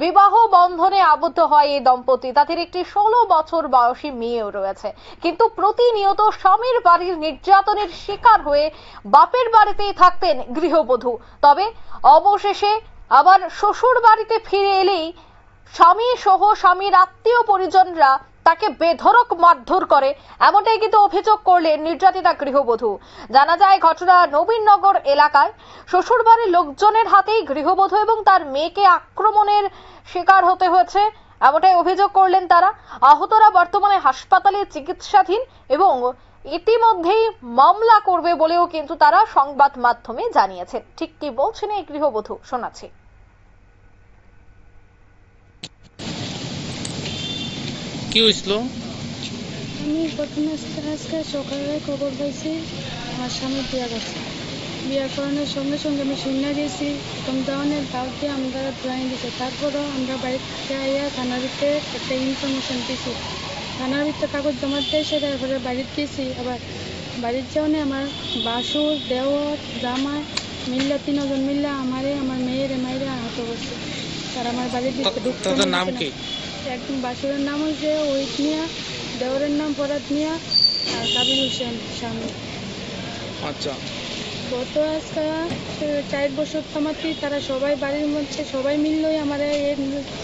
বিবাহ বন্ধনে আবদ্ধ হয় এই দম্পতি। তাদের একটি 16 বছর বয়সী মেয়েও রয়েছে, কিন্তু প্রতিনিয়ত স্বামীর বাড়ির নির্যাতনের শিকার হয়ে বাপের বাড়িতেই থাকতেন গৃহবধূ। তবে অবশেষে আবার শ্বশুর বাড়িতে ফিরে এলেই স্বামী সহ স্বামীর আত্মীয় পরিজনরা তাকে বেধড়ক মারধর করে, এমনটাই কিন্তু অভিযোগ করলেন নির্যাতিতা গৃহবধূ। জানা যায় ঘটনা নবীননগর এলাকায় শ্বশুর বাড়ির লোকজনের হাতেই গৃহবধূ এবং তার মেয়েকে আক্রমণের শিকার হতে হয়েছে, এমনটাই অভিযোগ করলেন তারা। আহতরা বর্তমানে হাসপাতালে চিকিৎসাধীন এবং ইতিমধ্যেই মামলা করবে বলেও কিন্তু তারা সংবাদ মাধ্যমে জানিয়েছেন। ঠিক কি বলছেন এই গৃহবধূ, শোনাচ্ছি। কি হয়েছিল? আমি প্রথমে আজকে সকালে খবর পাইছি আমার স্বামী বিয়া করছে। বিয়া করানোর সঙ্গে সঙ্গে আমি শুনে গেছি ধরনের দাও দিয়ে আমরা ধরাই দিছে। তারপরও আমরা বাড়িতে আইয়া থানার ভিতরে একটা ইনফরমেশন দিয়েছি। থানার ভিতরে কাগজ জমা দিয়ে সেটা এরপরে বাড়িতে গেছি। আবার বাড়ির যাওয়ানে আমার বাসুর দেওয়ার জামাই মিল্লা 3 জন মিল্লা আমার মেয়ের মায়ের আহত করছে। তার আমার বাড়ির ভিতরে ঢুকতে তাদের নাম কি? একদম বাসুরের নাম হচ্ছে ওহিত মিয়া, দেওরের নাম ফরাদ মিয়া আর কাবিল হোসেন স্বামী। আচ্ছা, গত আজকে 4 বছর থামাতি তারা সবাই বাড়ির মধ্যে সবাই মিললই আমার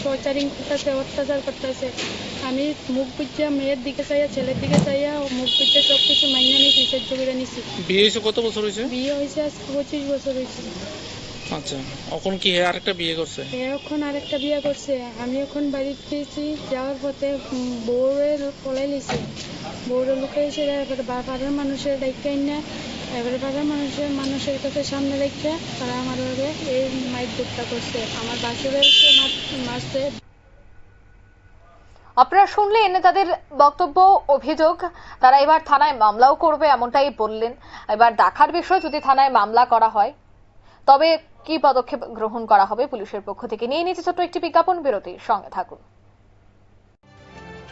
টর্চারিং করতেছে, অত্যাচার করতেছে। আমি মুখ বুঝিয়া মেয়ের দিকে চাইয়া ছেলের দিকে চাইয়া মুখ বুঝিয়া সব কিছু মাইনা নিয়েছি, সহ্য করে নিছি। বিয়ে হয়েছে কত বছর হয়েছে? বিয়ে হয়েছে আজকে 25 বছর হয়েছে। আচ্ছা, এখন কি আরেকটা বিয়ে করছে? এখন আরেকটা বিয়ে করছে। আমি এখন বাড়িতে গেছি, যাওয়ার পথে বউয়ের পলাই লিছি। বউরের লোকে এসে এবারে পাড়ার মানুষের ডাইকাই না, এবারে পাড়ার মানুষের কাছে সামনে রেখে তারা আমার লগে এই মাইক দুঃখটা করছে। আমার বাসুরের মারছে। আপনারা শুনলেন তাদের বক্তব্য, অভিযোগ। তারা এবার থানায় মামলাও করবে এমনটাই বললেন। এবার দেখার বিষয় যদি থানায় মামলা করা হয় তবে কি পদক্ষেপ গ্রহণ করা হবে পুলিশের পক্ষ থেকে। নিয়ে নিচ্ছে ছোট্ট একটি বিজ্ঞাপন বিরতি, সঙ্গে থাকুন।